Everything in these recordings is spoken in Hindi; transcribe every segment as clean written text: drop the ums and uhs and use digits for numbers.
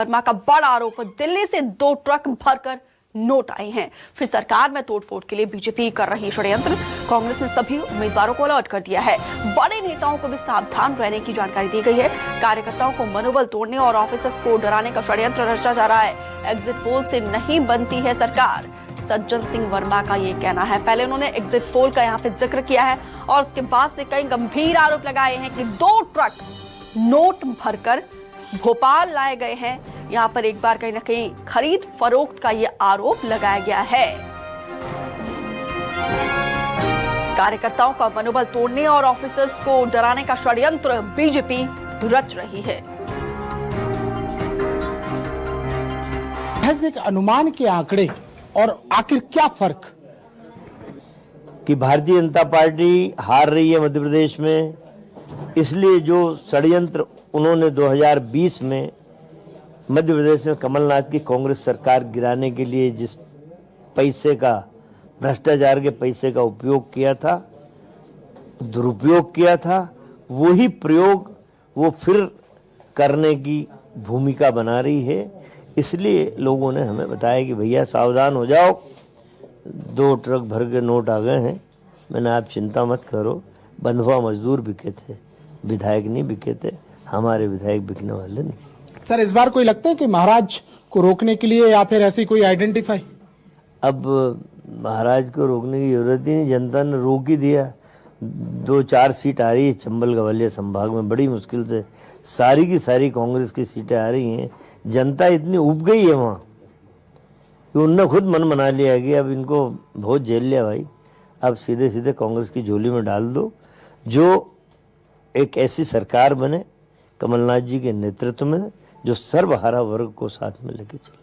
वर्मा का बड़ा आरोप, दिल्ली से 2 ट्रक भरकर नोट आए हैं। फिर सरकार में तोड़फोड़ के लिए बीजेपी कर रही षड्यंत्र। कांग्रेस ने सभी उम्मीदवारों को अलर्ट कर दिया है। बड़े नेताओं को भी सावधान रहने की जानकारी दी गई है। कार्यकर्ताओं को मनोबल तोड़ने और ऑफिसर्स को डराने का षड्यंत्र रचा जा रहा है। एग्जिट पोल से नहीं बनती है सरकार, सज्जन सिंह वर्मा का ये कहना है। पहले उन्होंने एग्जिट पोल का यहाँ पे जिक्र किया है और उसके बाद से कई गंभीर आरोप लगाए हैं कि 2 ट्रक नोट भरकर भोपाल लाए गए हैं। यहाँ पर एक बार कहीं ना कहीं खरीद फरोख्त का ये आरोप लगाया गया है। कार्यकर्ताओं का मनोबल तोड़ने और ऑफिसर्स को डराने का षड्यंत्र बीजेपी रच रही है। एक अनुमान के आंकड़े और आखिर क्या फर्क कि भारतीय जनता पार्टी हार रही है मध्य प्रदेश में, इसलिए जो षड्यंत्र उन्होंने 2020 में मध्य प्रदेश में कमलनाथ की कांग्रेस सरकार गिराने के लिए जिस पैसे का, भ्रष्टाचार के पैसे का उपयोग किया था, दुरुपयोग किया था, वही प्रयोग वो फिर करने की भूमिका बना रही है। इसलिए लोगों ने हमें बताया कि भैया सावधान हो जाओ, 2 ट्रक भर के नोट आ गए हैं। मैंने आप चिंता मत करो, बंधुआ मजदूर बिके थे, विधायक नहीं बिके थे। हमारे विधायक बिकने वाले नहीं। सर, इस बार कोई लगता है कि महाराज को रोकने के लिए या फिर ऐसी कोई आइडेंटिफाई? अब महाराज को रोकने की जरूरत ही नहीं, जनता ने रोक ही दिया। 2-4 सीट आ रही है चंबल ग्वालियर संभाग में, बड़ी मुश्किल से सारी की सारी कांग्रेस की सीटें आ रही हैं। जनता इतनी उब गई है वहाँ कि उनने खुद मन बना लिया कि अब इनको बहुत झेल लिया भाई, अब सीधे सीधे कांग्रेस की झोली में डाल दो, जो एक ऐसी सरकार बने कमलनाथ जी के नेतृत्व में जो सर्वहारा वर्ग को साथ में लेके चले।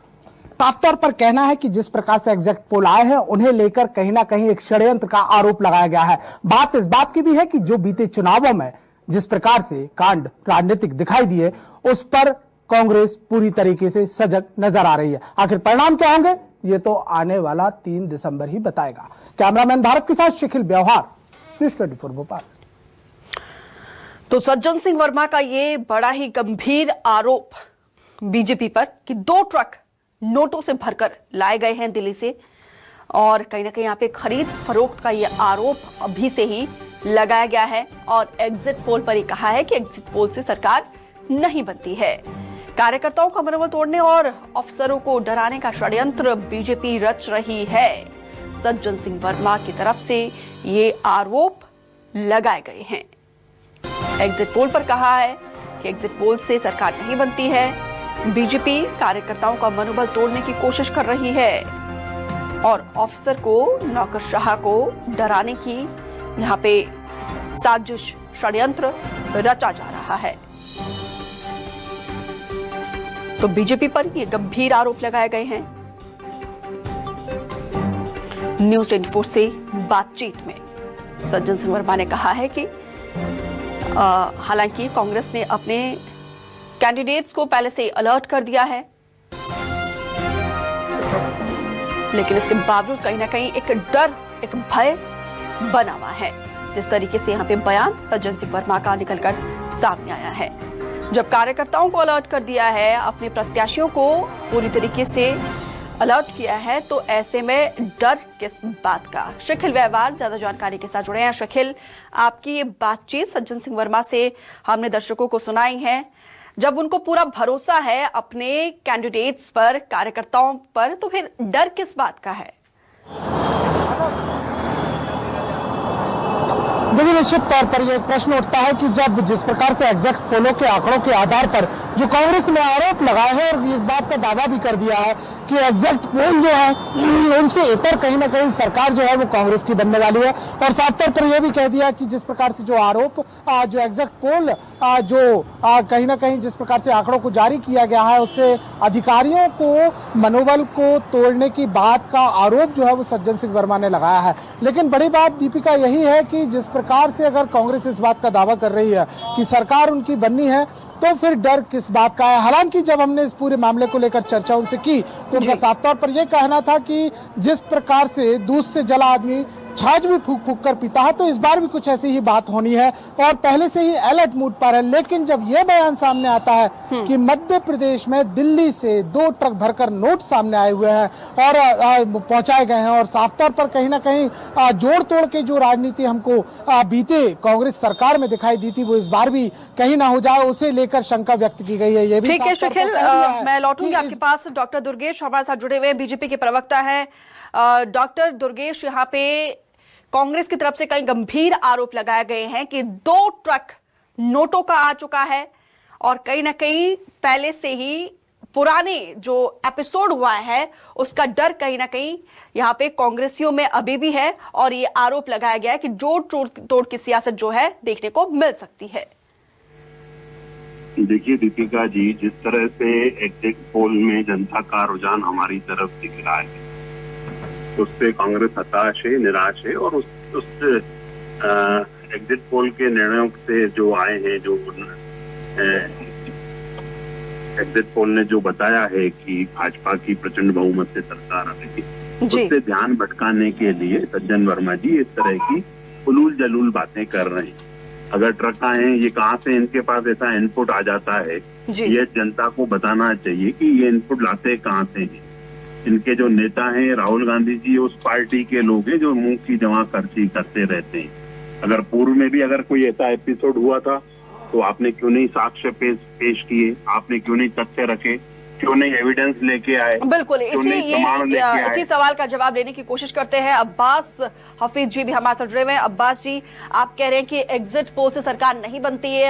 साफ तौर पर कहना है कि जिस प्रकार से एग्जैक्ट पोल आए हैं उन्हें लेकर कहीं ना कहीं एक षड्यंत्र का आरोप लगाया गया है। बात इस बात की भी है कि जो बीते चुनावों में जिस प्रकार से कांड राजनीतिक दिखाई दिए, उस पर कांग्रेस पूरी तरीके से सजग नजर आ रही है। आखिर परिणाम क्या होंगे ये तो आने वाला 3 दिसंबर ही बताएगा। कैमरामैन भारत के साथ शिखिल व्यवहार, न्यूज़ 24 भोपाल। तो सज्जन सिंह वर्मा का ये बड़ा ही गंभीर आरोप बीजेपी पर कि 2 ट्रक नोटों से भरकर लाए गए हैं दिल्ली से, और कहीं ना कहीं यहाँ पे खरीद फरोख्त का ये आरोप अभी से ही लगाया गया है। और एग्जिट पोल पर ही कहा है कि एग्जिट पोल से सरकार नहीं बनती है। कार्यकर्ताओं का मनोबल तोड़ने और अफसरों को डराने का षड्यंत्र बीजेपी रच रही है। सज्जन सिंह वर्मा की तरफ से ये आरोप लगाए गए हैं। एग्जिट पोल पर कहा है कि एग्जिट पोल से सरकार नहीं बनती है। बीजेपी कार्यकर्ताओं का मनोबल तोड़ने की कोशिश कर रही है और ऑफिसर को, नौकरशाह को डराने की यहाँ पे साजिश, षड्यंत्र रचा जा रहा है। तो बीजेपी पर ये गंभीर आरोप लगाए गए हैं। न्यूज़ 24 से बातचीत में सज्जन सिंह वर्मा ने कहा है कि हालांकि कांग्रेस ने अपने कैंडिडेट्स को पहले से अलर्ट कर दिया है, लेकिन इसके बावजूद कहीं ना कहीं एक डर, एक भय बना हुआ है। जिस तरीके से यहाँ पे बयान सज्जन सिंह वर्मा का निकलकर सामने आया है, जब कार्यकर्ताओं को अलर्ट कर दिया है, अपने प्रत्याशियों को पूरी तरीके से अलर्ट किया है, तो ऐसे में डर किस बात का। शिखिल व्यवहार ज्यादा जानकारी के साथ जुड़े हैं। शिखिल, आपकी ये बातचीत सज्जन सिंह वर्मा से हमने दर्शकों को सुनाई है। जब उनको पूरा भरोसा है अपने कैंडिडेट्स पर, कार्यकर्ताओं पर, तो फिर डर किस बात का है? देखिए, निश्चित तौर पर यह प्रश्न उठता है कि जब जिस प्रकार से एग्जैक्ट पोलों के आंकड़ों के आधार पर जो कांग्रेस ने आरोप लगाए हैं और इस बात का दावा भी कर दिया है कि एग्जैक्ट पोल जो है उनसे इतर कहीं ना कहीं सरकार जो है वो कांग्रेस की बनने वाली है, और साफ तौर पर यह भी कह दिया कि जिस प्रकार से जो आरोप जो एग्जैक्ट पोल जो कहीं ना कहीं जिस प्रकार से आंकड़ों को जारी किया गया है उससे अधिकारियों को मनोबल को तोड़ने की बात का आरोप जो है वो सज्जन सिंह वर्मा ने लगाया है। लेकिन बड़ी बात दीपिका यही है कि जिस प्रकार से अगर कांग्रेस इस बात का दावा कर रही है कि सरकार उनकी बननी है, तो फिर डर किस बात का है। हालांकि जब हमने इस पूरे मामले को लेकर चर्चा उनसे की तो उनका साफ तौर पर यह कहना था कि जिस प्रकार से दूध से जला आदमी छाछ भी फूक फूक कर पीता है। तो इस बार भी कुछ ऐसी ही बात होनी है और पहले से ही अलर्ट मूड पर है। लेकिन जब यह बयान सामने आता है कि मध्य प्रदेश में दिल्ली से 2 ट्रक भरकर नोट सामने आए हुए हैं और पहुंचाए गए हैं और साफ तौर पर कहीं ना कहीं जोड़ तोड़ के जो राजनीति हमको बीते कांग्रेस सरकार में दिखाई दी थी वो इस बार भी कहीं ना हो जाए, उसे लेकर शंका व्यक्त की गई है। ये भी ठीक है शकील, मैं लौटूंगी आपके पास। डॉक्टर दुर्गेश हमारे साथ जुड़े हुए हैं, बीजेपी के प्रवक्ता हैं। डॉक्टर दुर्गेश, यहाँ पे कांग्रेस की तरफ से कई गंभीर आरोप लगाए गए हैं कि 2 ट्रक नोटों का आ चुका है और कहीं ना कहीं पहले से ही पुराने जो एपिसोड हुआ है उसका डर कहीं ना कहीं यहाँ पे कांग्रेसियों में अभी भी है और ये आरोप लगाया गया है कि जोड़ तोड़ की सियासत जो है देखने को मिल सकती है। देखिए दीपिका जी, जिस तरह से एग्जिट पोल में जनता का रुझान हमारी तरफ दिख रहा है उससे कांग्रेस हताश है, निराश है और उस एग्जिट पोल के निर्णयों से जो आए हैं, जो एग्जिट पोल ने जो बताया है कि भाजपा की प्रचंड बहुमत से सरकार आएगी, उससे ध्यान भटकाने के लिए सज्जन वर्मा जी इस तरह की उलूल जलूल बातें कर रहे हैं। अगर ट्रक आए हैं, ये कहाँ से इनके पास ऐसा इनपुट आ जाता है, ये जनता को बताना चाहिए कि ये इनपुट लाते कहाँ से हैं। इनके जो नेता हैं राहुल गांधी जी, उस पार्टी के लोग हैं जो मुंह की जमा खर्ची करते रहते हैं। अगर पूर्व में भी अगर कोई ऐसा एपिसोड हुआ था तो आपने क्यों नहीं साक्ष्य पेश किए, आपने क्यों नहीं तथ्य रखे, क्यों नहीं एविडेंस लेके आए? बिल्कुल, इसी सवाल का जवाब लेने की कोशिश करते हैं। अब्बास हफीज जी भी हमारे साथ जुड़े हुए हैं। अब्बास जी, आप कह रहे हैं कि एग्जिट पोल से सरकार नहीं बनती है,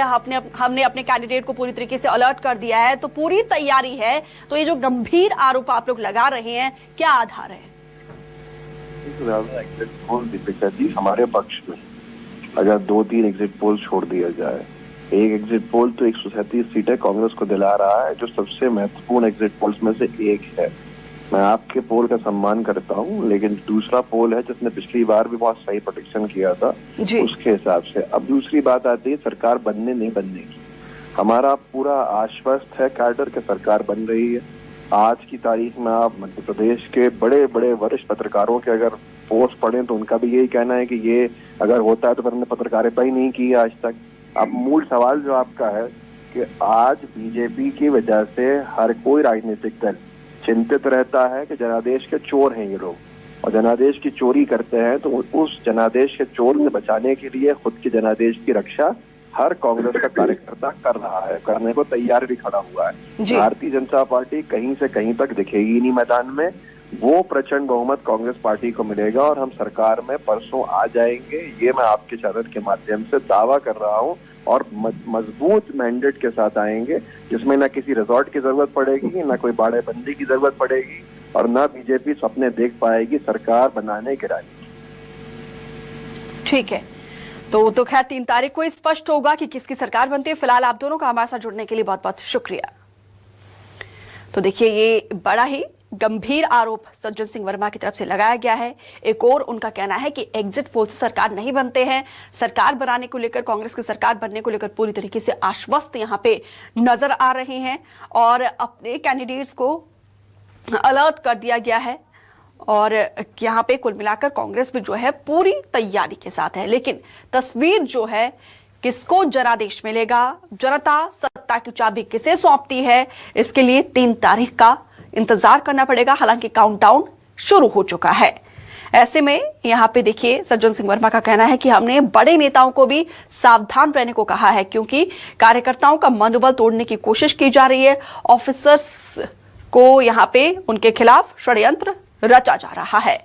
हमने अपने कैंडिडेट को पूरी तरीके से अलर्ट कर दिया है, तो पूरी तैयारी है, तो ये जो गंभीर आरोप आप लोग लगा रहे हैं क्या आधार है? एग्जिट पोल दीपिका जी हमारे पक्ष में, अगर 2-3 एग्जिट पोल छोड़ दिया जाए, एक एग्जिट पोल तो 137 सीटें कांग्रेस को दिला रहा है जो सबसे महत्वपूर्ण एग्जिट पोल्स में से एक है। मैं आपके पोल का सम्मान करता हूं, लेकिन दूसरा पोल है जिसने पिछली बार भी बहुत सही प्रेडिक्शन किया था उसके हिसाब से। अब दूसरी बात आती है सरकार बनने नहीं बनने की। हमारा पूरा आश्वस्त है कैडर के सरकार बन रही है। आज की तारीख में आप मध्य प्रदेश के बड़े बड़े वरिष्ठ पत्रकारों के अगर पोस्ट पढ़ें तो उनका भी यही कहना है कि ये अगर होता है तो हमने पत्रकारिता ही नहीं की आज तक। अब मूल सवाल जो आपका है कि आज बीजेपी की वजह से हर कोई राजनीतिक दल चिंतित रहता है कि जनादेश के चोर हैं ये लोग, और जनादेश की चोरी करते हैं, तो उस जनादेश के चोर से बचाने के लिए खुद के जनादेश की रक्षा हर कांग्रेस का कार्यकर्ता कर रहा है, करने को तैयार भी खड़ा हुआ है। भारतीय जनता पार्टी कहीं से कहीं तक दिखेगी नहीं मैदान में, वो प्रचंड बहुमत कांग्रेस पार्टी को मिलेगा और हम सरकार में परसों आ जाएंगे, ये मैं आपके चैनल के माध्यम से दावा कर रहा हूं। और मजबूत मैंडेट के साथ आएंगे जिसमें ना किसी रिजॉर्ट की जरूरत पड़ेगी, ना कोई बाड़ेबंदी की जरूरत पड़ेगी और ना बीजेपी सपने देख पाएगी सरकार बनाने के राजनीति। ठीक है, तो खैर 3 तारीख को स्पष्ट होगा कि किसकी सरकार बनती है। फिलहाल आप दोनों का हमारे साथ जुड़ने के लिए बहुत बहुत शुक्रिया। तो देखिए, ये बड़ा ही गंभीर आरोप सज्जन सिंह वर्मा की तरफ से लगाया गया है। एक और उनका कहना है कि एग्जिट पोल से सरकार नहीं बनते हैं, सरकार बनाने को लेकर, कांग्रेस की सरकार बनने को लेकर पूरी तरीके से आश्वस्त यहां पे नजर आ रहे हैं और अपने कैंडिडेट्स को अलर्ट कर दिया गया है और यहां पे कुल मिलाकर कांग्रेस भी जो है पूरी तैयारी के साथ है। लेकिन तस्वीर जो है, किसको जनादेश मिलेगा, जनता सत्ता की चाबी किसे सौंपती है, इसके लिए 3 तारीख का इंतजार करना पड़ेगा। हालांकि काउंटडाउन शुरू हो चुका है। ऐसे में यहां पे देखिए, सज्जन सिंह वर्मा का कहना है कि हमने बड़े नेताओं को भी सावधान रहने को कहा है क्योंकि कार्यकर्ताओं का मनोबल तोड़ने की कोशिश की जा रही है। ऑफिसर्स को यहां पे उनके खिलाफ षड्यंत्र रचा जा रहा है।